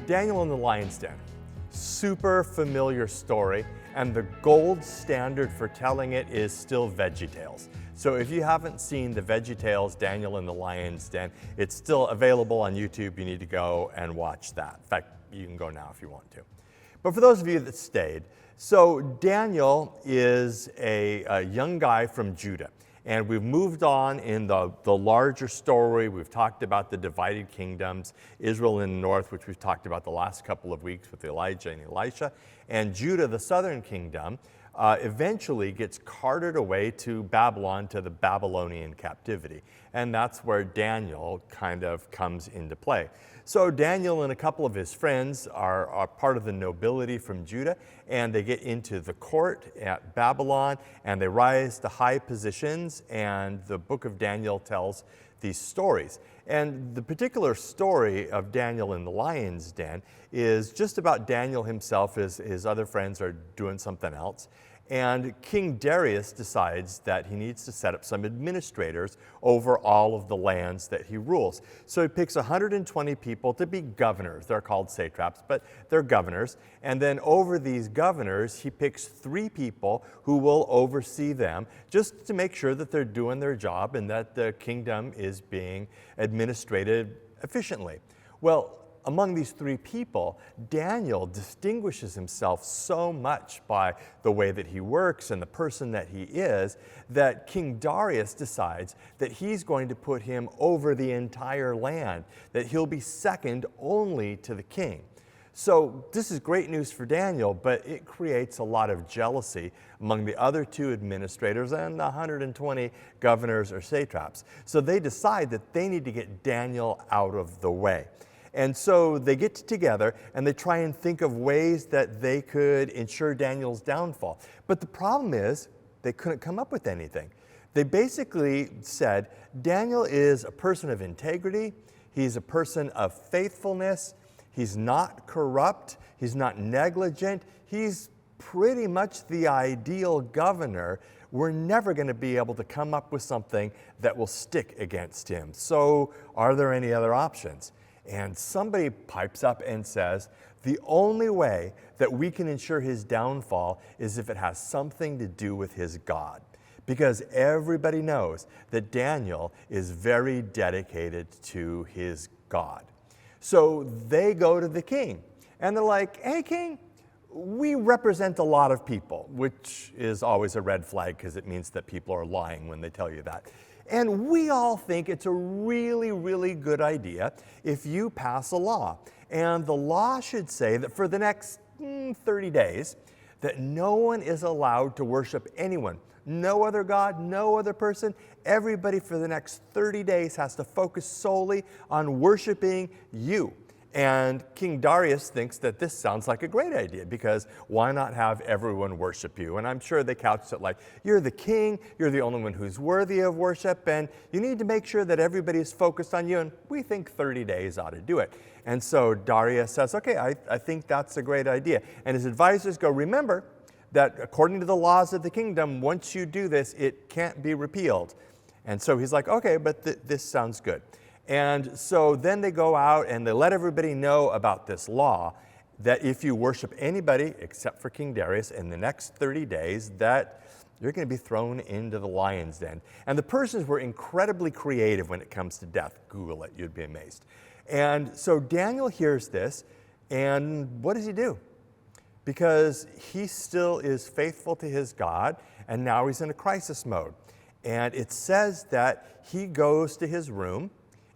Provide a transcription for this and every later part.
Daniel in the Lion's Den. Super familiar story, and the gold standard for telling it is still VeggieTales. So if you haven't seen the VeggieTales Daniel in the Lion's Den, it's still available on YouTube. You need to go and watch that. In fact, you can go now if you want to. But for those of you that stayed, so Daniel is a young guy from Judah. And we've moved on in the larger story. We've talked about the divided kingdoms, Israel in the north, which we've talked about the last couple of weeks with Elijah and Elisha. And Judah, the southern kingdom, eventually gets carted away to Babylon, to the Babylonian captivity. And that's where Daniel kind of comes into play. So Daniel and a couple of his friends are part of the nobility from Judah, and they get into the court at Babylon, and they rise to high positions, and the book of Daniel tells these stories. And the particular story of Daniel in the Lion's Den is just about Daniel himself. His other friends are doing something else. And King Darius decides that he needs to set up some administrators over all of the lands that he rules. So he picks 120 people to be governors. They're called satraps, but they're governors. And then over these governors, he picks 3 people who will oversee them, just to make sure that they're doing their job and that the kingdom is being administrated efficiently. Well, among these 3 people, Daniel distinguishes himself so much by the way that he works and the person that he is, that King Darius decides that he's going to put him over the entire land, that he'll be second only to the king. So this is great news for Daniel, but it creates a lot of jealousy among the other 2 administrators and the 120 governors or satraps. So they decide that they need to get Daniel out of the way. And so they get together and they try and think of ways that they could ensure Daniel's downfall. But the problem is they couldn't come up with anything. They basically said, Daniel is a person of integrity, he's a person of faithfulness, he's not corrupt, he's not negligent, he's pretty much the ideal governor. We're never going to be able to come up with something that will stick against him. So are there any other options? And somebody pipes up and says, the only way that we can ensure his downfall is if it has something to do with his God. Because everybody knows that Daniel is very dedicated to his God. So they go to the king and they're like, hey, king, we represent a lot of people, which is always a red flag because it means that people are lying when they tell you that. And we all think it's a really, really good idea if you pass a law. And the law should say that for the next 30 days, that no one is allowed to worship anyone. No other God, no other person. Everybody for the next 30 days has to focus solely on worshiping you. And King Darius thinks that this sounds like a great idea, because why not have everyone worship you? And I'm sure they couched it like, you're the king, you're the only one who's worthy of worship, and you need to make sure that everybody is focused on you, and we think 30 days ought to do it. And so Darius says, okay, I think that's a great idea. And his advisors go, remember that according to the laws of the kingdom, once you do this, it can't be repealed. And so he's like, okay, but this sounds good. And so then they go out and they let everybody know about this law, that if you worship anybody except for King Darius in the next 30 days, that you're going to be thrown into the lion's den. And the Persians were incredibly creative when it comes to death. Google it, you'd be amazed. And so Daniel hears this, and what does he do? Because he still is faithful to his God, and now he's in a crisis mode. And it says that he goes to his room,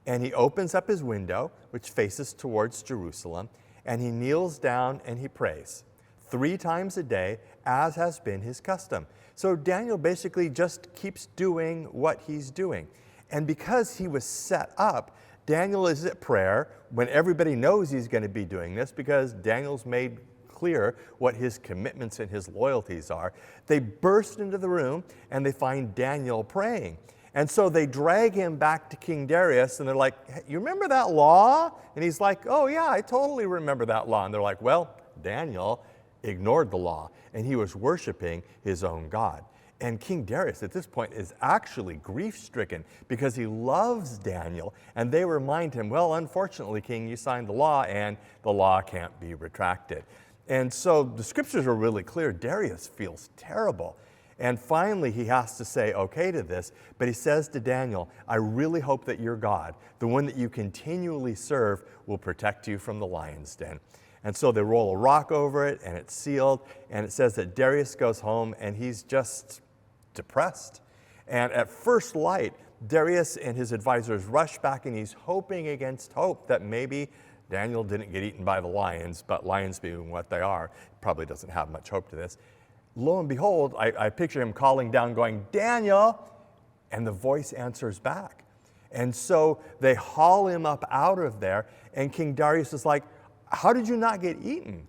and he opens up his window, which faces towards Jerusalem, and he kneels down and he prays 3 times a day, as has been his custom. So Daniel basically just keeps doing what he's doing. And because he was set up, Daniel is at prayer when everybody knows he's going to be doing this, because Daniel's made clear what his commitments and his loyalties are. They burst into the room and they find Daniel praying. And so they drag him back to King Darius, and they're like, hey, you remember that law? And he's like, oh yeah, I totally remember that law. And they're like, well, Daniel ignored the law, and he was worshiping his own God. And King Darius at this point is actually grief-stricken because he loves Daniel, and they remind him, well, unfortunately, King, you signed the law, and the law can't be retracted. And so the scriptures are really clear. Darius feels terrible. And finally, he has to say okay to this, but he says to Daniel, I really hope that your God, the one that you continually serve, will protect you from the lion's den. And so they roll a rock over it, and it's sealed, and it says that Darius goes home, and he's just depressed. And at first light, Darius and his advisors rush back, and he's hoping against hope that maybe Daniel didn't get eaten by the lions, but lions being what they are, probably doesn't have much hope to this. Lo and behold, I picture him calling down, going, Daniel, and the voice answers back. And so they haul him up out of there, and King Darius is like, how did you not get eaten?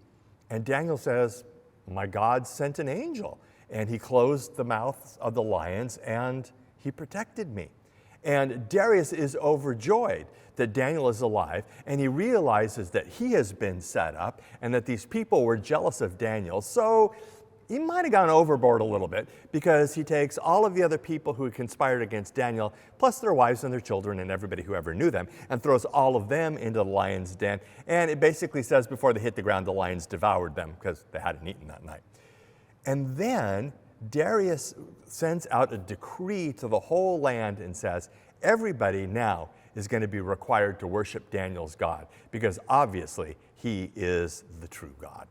And Daniel says, my God sent an angel, and he closed the mouths of the lions, and he protected me. And Darius is overjoyed that Daniel is alive, and he realizes that he has been set up and that these people were jealous of Daniel. So he might have gone overboard a little bit, because he takes all of the other people who had conspired against Daniel, plus their wives and their children and everybody who ever knew them, and throws all of them into the lion's den. And it basically says before they hit the ground, the lions devoured them because they hadn't eaten that night. And then Darius sends out a decree to the whole land and says, everybody now is going to be required to worship Daniel's God, because obviously he is the true God.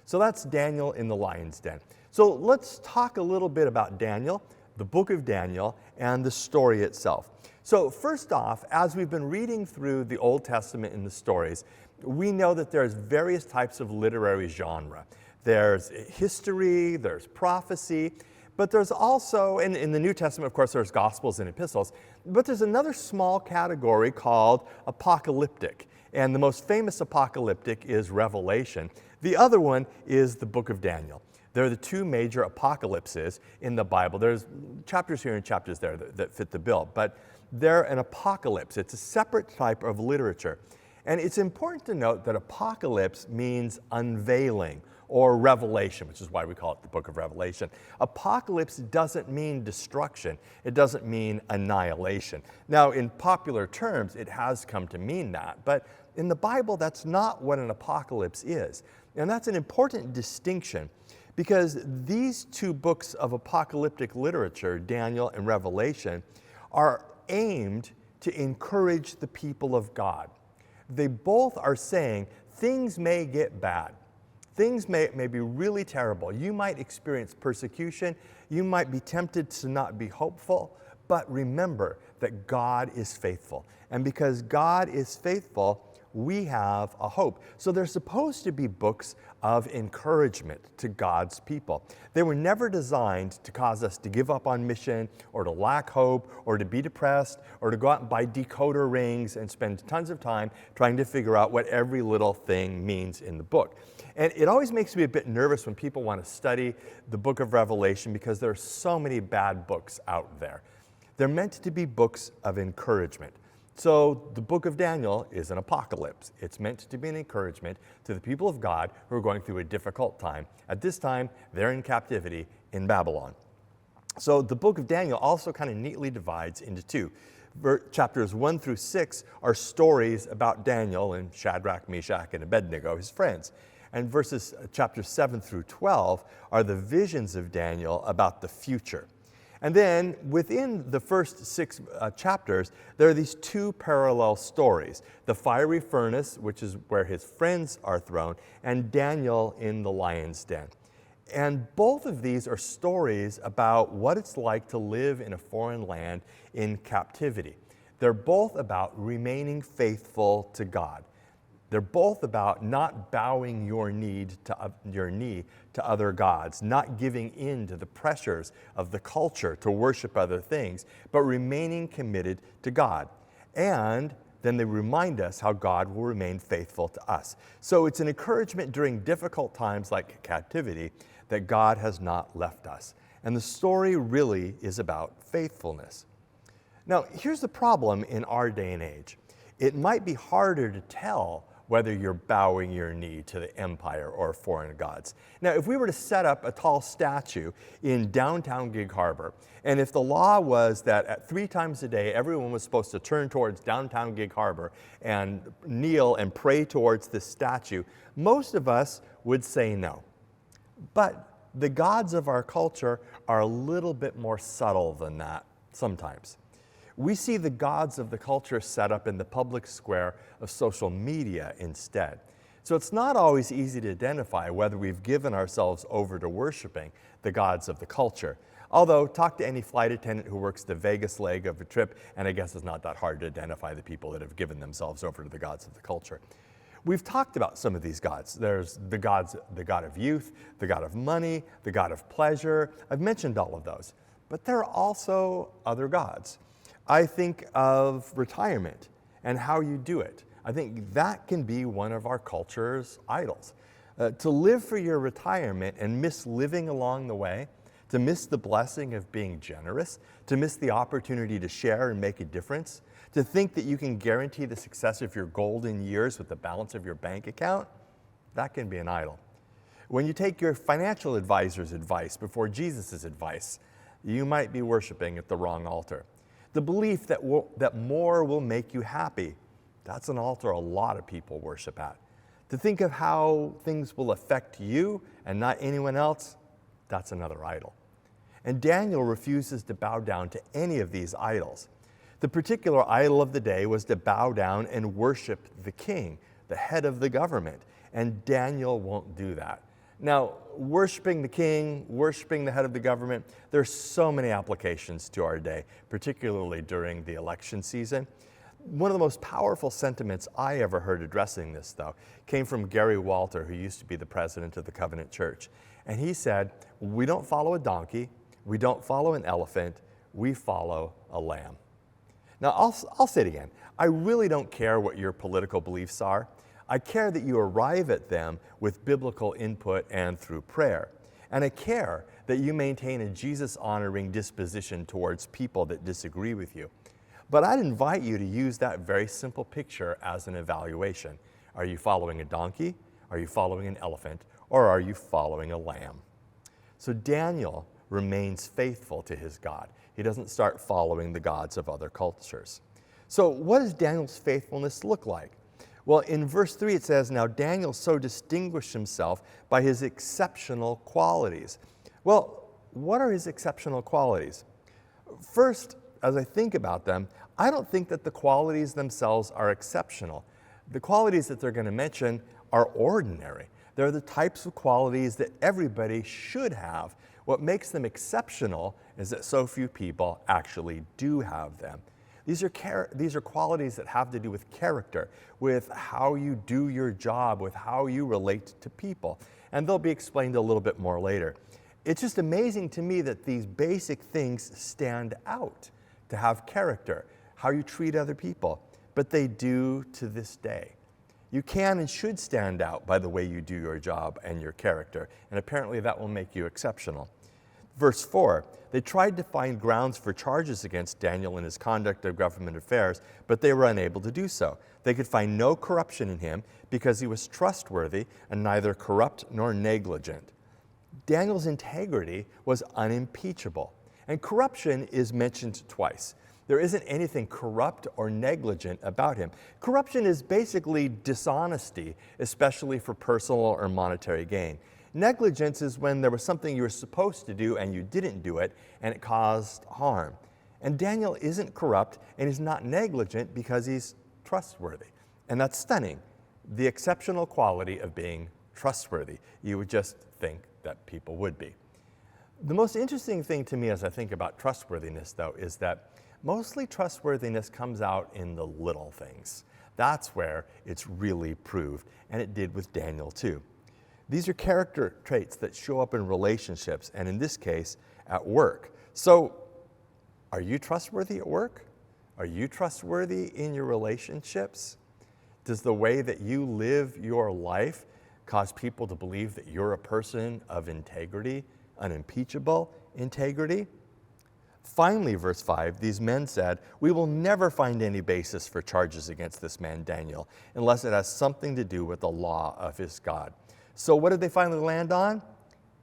So that's Daniel in the lion's den. So let's talk a little bit about Daniel, the book of Daniel, and the story itself. So first off, as we've been reading through the Old Testament in the stories, we know that there's various types of literary genre. There's history, there's prophecy, but there's also, in the New Testament, of course, there's Gospels and epistles, but there's another small category called apocalyptic. And the most famous apocalyptic is Revelation. The other one is the book of Daniel. They're the two major apocalypses in the Bible. There's chapters here and chapters there that fit the bill, but they're an apocalypse. It's a separate type of literature. And it's important to note that apocalypse means unveiling or revelation, which is why we call it the book of Revelation. Apocalypse doesn't mean destruction. It doesn't mean annihilation. Now, in popular terms, it has come to mean that, but in the Bible, that's not what an apocalypse is. And that's an important distinction, because these two books of apocalyptic literature, Daniel and Revelation, are aimed to encourage the people of God. They both are saying things may get bad. Things may be really terrible. You might experience persecution. You might be tempted to not be hopeful. But remember that God is faithful. And because God is faithful, we have a hope. So they're supposed to be books of encouragement to God's people. They were never designed to cause us to give up on mission, or to lack hope, or to be depressed, or to go out and buy decoder rings and spend tons of time trying to figure out what every little thing means in the book. And it always makes me a bit nervous when people want to study the book of Revelation, because there are so many bad books out there. They're meant to be books of encouragement. So the book of Daniel is an apocalypse. It's meant to be an encouragement to the people of God who are going through a difficult time. At this time, they're in captivity in Babylon. So the book of Daniel also kind of neatly divides into two. Chapters 1 through 6 are stories about Daniel and Shadrach, Meshach, and Abednego, his friends. And chapters 7 through 12 are the visions of Daniel about the future. And then within the first 6 chapters, there are these two parallel stories: the fiery furnace, which is where his friends are thrown, and Daniel in the lion's den. And both of these are stories about what it's like to live in a foreign land in captivity. They're both about remaining faithful to God. They're both about not bowing your knee to other gods, not giving in to the pressures of the culture to worship other things, but remaining committed to God. And then they remind us how God will remain faithful to us. So it's an encouragement during difficult times like captivity that God has not left us. And the story really is about faithfulness. Now, here's the problem in our day and age. It might be harder to tell whether you're bowing your knee to the empire or foreign gods. Now, if we were to set up a tall statue in downtown Gig Harbor, and if the law was that at 3 times a day, everyone was supposed to turn towards downtown Gig Harbor and kneel and pray towards this statue, most of us would say no. But the gods of our culture are a little bit more subtle than that sometimes. We see the gods of the culture set up in the public square of social media instead. So it's not always easy to identify whether we've given ourselves over to worshiping the gods of the culture. Although, talk to any flight attendant who works the Vegas leg of a trip, and I guess it's not that hard to identify the people that have given themselves over to the gods of the culture. We've talked about some of these gods. There's the god of youth, the god of money, the god of pleasure. I've mentioned all of those. But there are also other gods. I think of retirement and how you do it. I think that can be one of our culture's idols. To live for your retirement and miss living along the way, to miss the blessing of being generous, to miss the opportunity to share and make a difference, to think that you can guarantee the success of your golden years with the balance of your bank account, that can be an idol. When you take your financial advisor's advice before Jesus' advice, you might be worshiping at the wrong altar. The belief that more will make you happy, that's an altar a lot of people worship at. To think of how things will affect you and not anyone else, that's another idol. And Daniel refuses to bow down to any of these idols. The particular idol of the day was to bow down and worship the king, the head of the government, and Daniel won't do that. Now, worshiping the king, worshiping the head of the government, there's so many applications to our day, particularly during the election season. One of the most powerful sentiments I ever heard addressing this, though, came from Gary Walter, who used to be the president of the Covenant Church. And he said, we don't follow a donkey, we don't follow an elephant, we follow a lamb. Now, I'll say it again. I really don't care what your political beliefs are. I care that you arrive at them with biblical input and through prayer. And I care that you maintain a Jesus-honoring disposition towards people that disagree with you. But I'd invite you to use that very simple picture as an evaluation. Are you following a donkey? Are you following an elephant? Or are you following a lamb? So Daniel remains faithful to his God. He doesn't start following the gods of other cultures. So what does Daniel's faithfulness look like? Well, in verse 3 it says, now Daniel so distinguished himself by his exceptional qualities. Well, what are his exceptional qualities? First, as I think about them, I don't think that the qualities themselves are exceptional. The qualities that they're going to mention are ordinary. They're the types of qualities that everybody should have. What makes them exceptional is that so few people actually do have them. These are qualities that have to do with character, with how you do your job, with how you relate to people. And they'll be explained a little bit more later. It's just amazing to me that these basic things stand out, to have character, how you treat other people, but they do to this day. You can and should stand out by the way you do your job and your character, and apparently that will make you exceptional. Verse 4, they tried to find grounds for charges against Daniel in his conduct of government affairs, but they were unable to do so. They could find no corruption in him because he was trustworthy and neither corrupt nor negligent. Daniel's integrity was unimpeachable, and corruption is mentioned twice. There isn't anything corrupt or negligent about him. Corruption is basically dishonesty, especially for personal or monetary gain. Negligence is when there was something you were supposed to do and you didn't do it, and it caused harm. And Daniel isn't corrupt and he's not negligent because he's trustworthy. And that's stunning. The exceptional quality of being trustworthy. You would just think that people would be. The most interesting thing to me as I think about trustworthiness, though, is that mostly trustworthiness comes out in the little things. That's where it's really proved, and it did with Daniel too. These are character traits that show up in relationships, and in this case, at work. So, are you trustworthy at work? Are you trustworthy in your relationships? Does the way that you live your life cause people to believe that you're a person of integrity, unimpeachable integrity? Finally, verse 5, these men said, "We will never find any basis for charges against this man Daniel unless it has something to do with the law of his God." So what did they finally land on?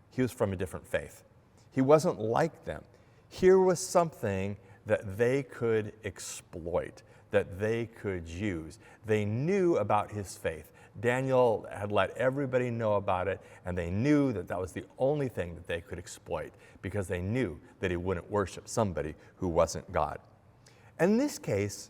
He was from a different faith. He wasn't like them. Here was something that they could exploit, that they could use. They knew about his faith. Daniel had let everybody know about it, and they knew that that was the only thing that they could exploit because they knew that he wouldn't worship somebody who wasn't God. In this case,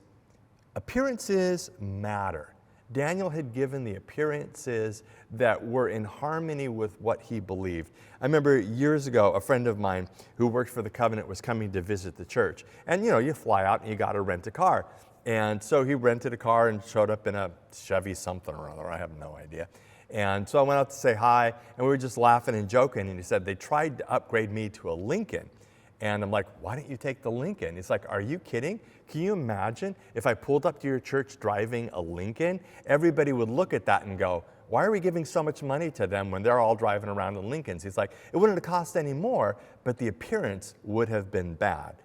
appearances matter. Daniel had given the appearances that were in harmony with what he believed. I remember years ago, a friend of mine who worked for the Covenant was coming to visit the church. And you fly out and you got to rent a car. And so he rented a car and showed up in a Chevy something or other. I have no idea. And so I went out to say hi, and we were just laughing and joking. And he said, they tried to upgrade me to a Lincoln. And I'm like, why don't you take the Lincoln? He's like, are you kidding? Can you imagine if I pulled up to your church driving a Lincoln? Everybody would look at that and go, why are we giving so much money to them when they're all driving around in Lincolns? He's like, it wouldn't have cost any more, but the appearance would have been bad.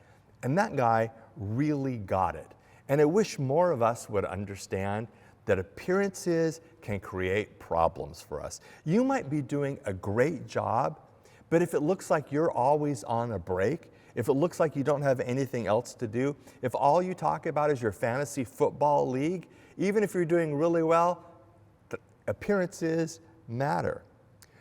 And that guy really got it. And I wish more of us would understand that appearances can create problems for us. You might be doing a great job, but if it looks like you're always on a break, if it looks like you don't have anything else to do, if all you talk about is your fantasy football league, even if you're doing really well, the appearances matter.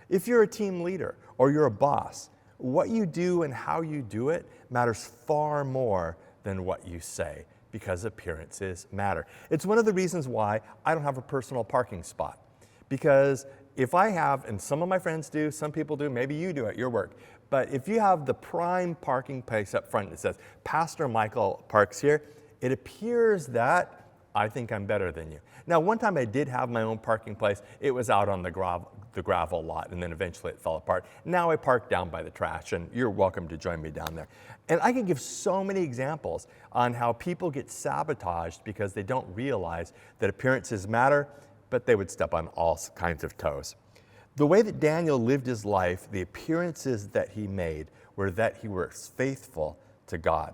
If you're a team leader or you're a boss, what you do and how you do it matters far more than what you say, because appearances matter. It's one of the reasons why I don't have a personal parking spot. Because if I have, and some of my friends do, some people do, maybe you do at your work, but if you have the prime parking place up front that says, Pastor Michael parks here, it appears that I think I'm better than you. Now, one time I did have my own parking place. It was out on the gravel lot, and then eventually it fell apart. Now I park down by the trash, and you're welcome to join me down there. And I can give so many examples on how people get sabotaged because they don't realize that appearances matter, but they would step on all kinds of toes. The way that Daniel lived his life, the appearances that he made were that he was faithful to God.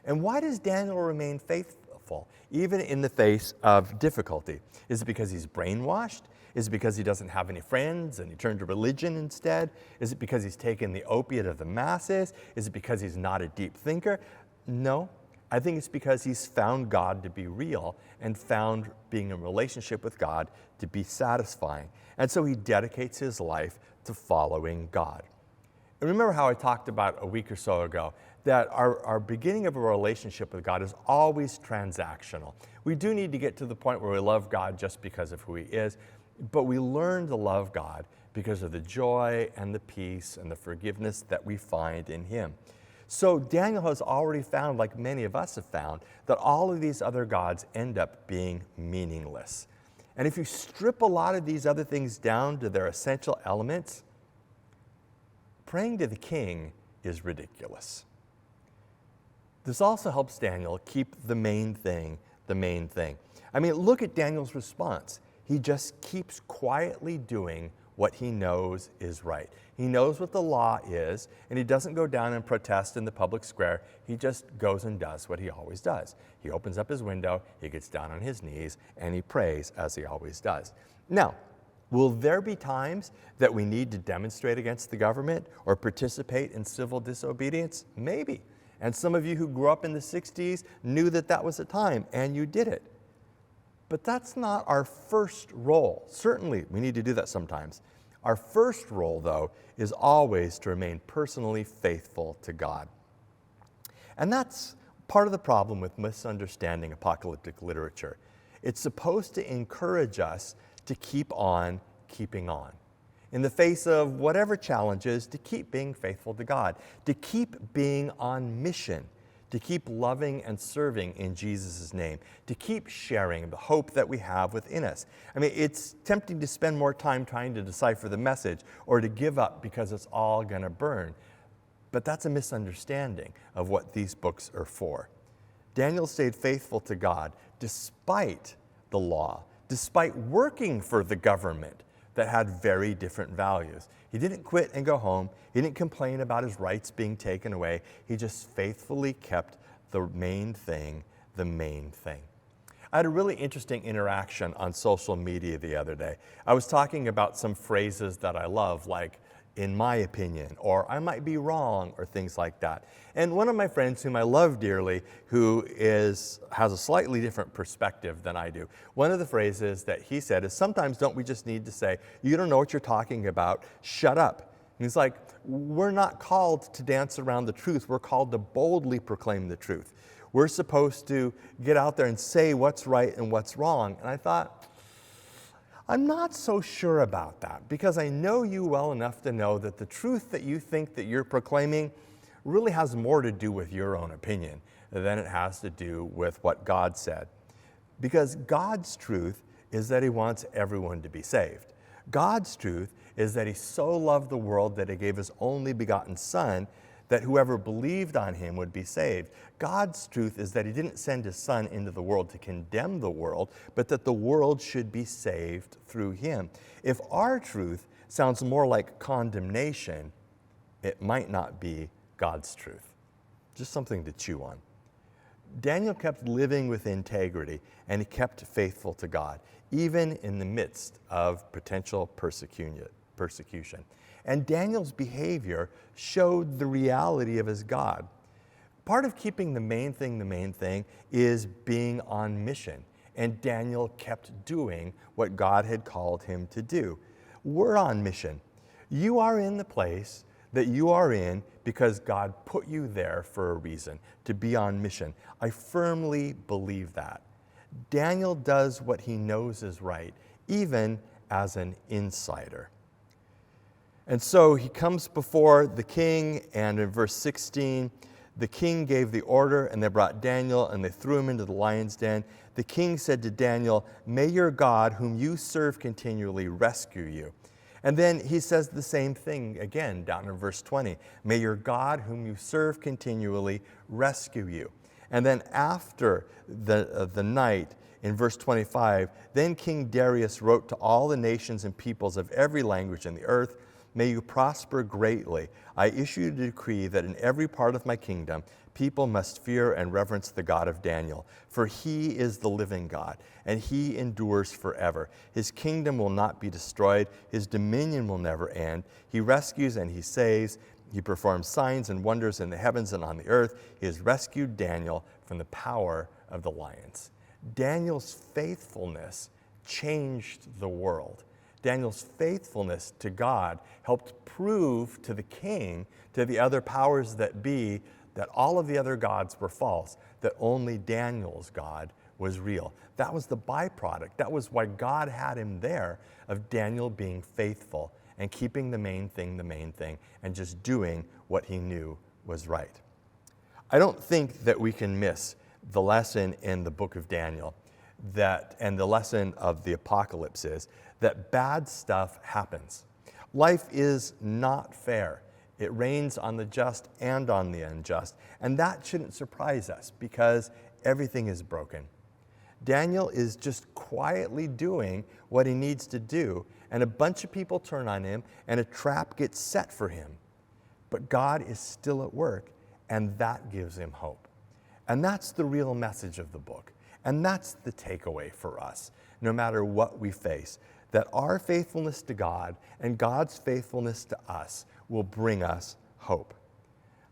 And why does Daniel remain faithful, even in the face of difficulty? Is it because he's brainwashed? Is it because he doesn't have any friends and he turned to religion instead? Is it because he's taken the opiate of the masses? Is it because he's not a deep thinker? No. I think it's because he's found God to be real and found being in relationship with God to be satisfying. And so he dedicates his life to following God. And remember how I talked about a week or so ago that our beginning of a relationship with God is always transactional. We do need to get to the point where we love God just because of who he is, but we learn to love God because of the joy and the peace and the forgiveness that we find in him. So Daniel has already found, like many of us have found, that all of these other gods end up being meaningless. And if you strip a lot of these other things down to their essential elements, praying to the king is ridiculous. This also helps Daniel keep the main thing the main thing. I mean, look at Daniel's response. He just keeps quietly doing what he knows is right. He knows what the law is, and he doesn't go down and protest in the public square. He just goes and does what he always does. He opens up his window, he gets down on his knees, and he prays as he always does. Now, will there be times that we need to demonstrate against the government or participate in civil disobedience? Maybe. And some of you who grew up in the 60s knew that that was a time, and you did it. But that's not our first role. Certainly, we need to do that sometimes. Our first role, though, is always to remain personally faithful to God. And that's part of the problem with misunderstanding apocalyptic literature. It's supposed to encourage us to keep on keeping on. In the face of whatever challenges, to keep being faithful to God, to keep being on mission, to keep loving and serving in Jesus' name, to keep sharing the hope that we have within us. I mean, it's tempting to spend more time trying to decipher the message or to give up because it's all going to burn. But that's a misunderstanding of what these books are for. Daniel stayed faithful to God despite the law, despite working for the government, that had very different values. He didn't quit and go home. He didn't complain about his rights being taken away. He just faithfully kept the main thing the main thing. I had a really interesting interaction on social media the other day. I was talking about some phrases that I love, like, in my opinion, or I might be wrong, or things like that. And one of my friends whom I love dearly, who has a slightly different perspective than I do, one of the phrases that he said is, sometimes don't we just need to say, you don't know what you're talking about, shut up. And he's like, we're not called to dance around the truth, we're called to boldly proclaim the truth. We're supposed to get out there and say what's right and what's wrong. And I thought, I'm not so sure about that, because I know you well enough to know that the truth that you think that you're proclaiming really has more to do with your own opinion than it has to do with what God said. Because God's truth is that He wants everyone to be saved. God's truth is that He so loved the world that He gave His only begotten Son, that whoever believed on Him would be saved. God's truth is that He didn't send His Son into the world to condemn the world, but that the world should be saved through Him. If our truth sounds more like condemnation, it might not be God's truth. Just something to chew on. Daniel kept living with integrity, and he kept faithful to God, even in the midst of potential persecution. And Daniel's behavior showed the reality of his God. Part of keeping the main thing is being on mission. And Daniel kept doing what God had called him to do. We're on mission. You are in the place that you are in because God put you there for a reason, to be on mission. I firmly believe that. Daniel does what he knows is right, even as an insider. And so he comes before the king, and in verse 16, the king gave the order, and they brought Daniel, and they threw him into the lion's den. The king said to Daniel, "May your God, whom you serve continually, rescue you." And then he says the same thing again down in verse 20. "May your God, whom you serve continually, rescue you." And then after the night, in verse 25, then King Darius wrote to all the nations and peoples of every language in the earth, "May you prosper greatly. I issue a decree that in every part of my kingdom, people must fear and reverence the God of Daniel, for He is the living God, and He endures forever. His kingdom will not be destroyed. His dominion will never end. He rescues and He saves. He performs signs and wonders in the heavens and on the earth. He has rescued Daniel from the power of the lions." Daniel's faithfulness changed the world. Daniel's faithfulness to God helped prove to the king, to the other powers that be, that all of the other gods were false, that only Daniel's God was real. That was the byproduct. That was why God had him there, of Daniel being faithful and keeping the main thing, and just doing what he knew was right. I don't think that we can miss the lesson in the book of Daniel, and the lesson of the apocalypse is that bad stuff happens. Life is not fair. It rains on the just and on the unjust, and that shouldn't surprise us because everything is broken. Daniel is just quietly doing what he needs to do, and a bunch of people turn on him, and a trap gets set for him. But God is still at work, and that gives him hope. And that's the real message of the book. And that's the takeaway for us, no matter what we face, that our faithfulness to God and God's faithfulness to us will bring us hope.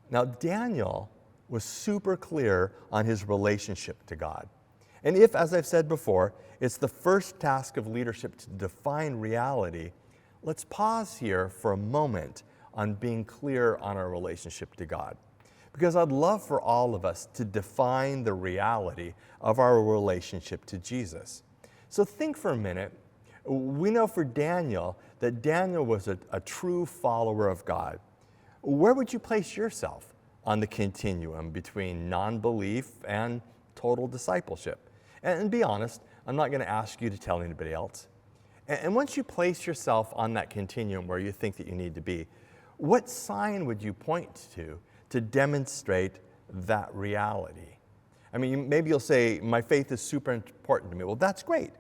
Now, Daniel was super clear on his relationship to God. And if, as I've said before, it's the first task of leadership to define reality, let's pause here for a moment on being clear on our relationship to God. Because I'd love for all of us to define the reality of our relationship to Jesus. So think for a minute. We know for Daniel that Daniel was a true follower of God. Where would you place yourself on the continuum between non-belief and total discipleship? And be honest, I'm not going to ask you to tell anybody else. And once you place yourself on that continuum where you think that you need to be, what sign would you point to demonstrate that reality? I mean, maybe you'll say, my faith is super important to me. Well, that's great.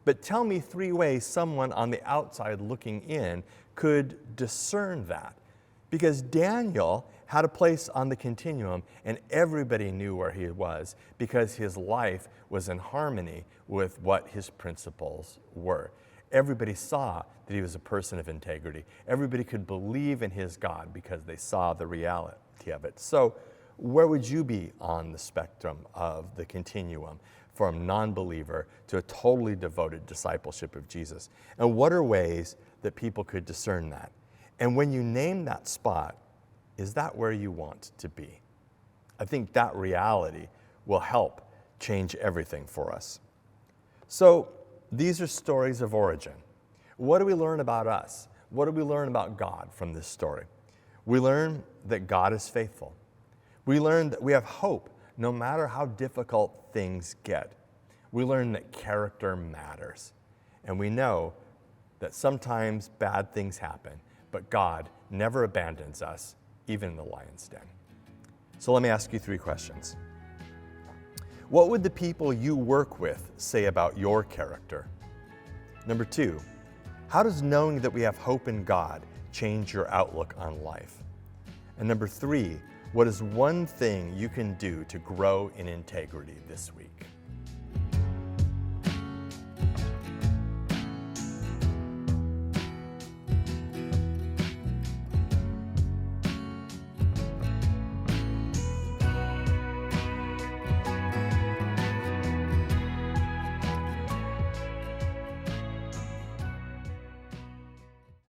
But tell me 3 ways someone on the outside looking in could discern that. Because Daniel had a place on the continuum, and everybody knew where he was because his life was in harmony with what his principles were. Everybody saw that he was a person of integrity. Everybody could believe in his God because they saw the reality of it. So where would you be on the spectrum of the continuum from non-believer to a totally devoted discipleship of Jesus? And what are ways that people could discern that? And when you name that spot, is that where you want to be? I think that reality will help change everything for us. So these are stories of origin. What do we learn about us? What do we learn about God from this story? We learn that God is faithful. We learn that we have hope no matter how difficult things get. We learn that character matters. And we know that sometimes bad things happen, but God never abandons us, even in the lion's den. So let me ask you 3 questions. What would the people you work with say about your character? Number 2, how does knowing that we have hope in God change your outlook on life? And number 3, what is one thing you can do to grow in integrity this week?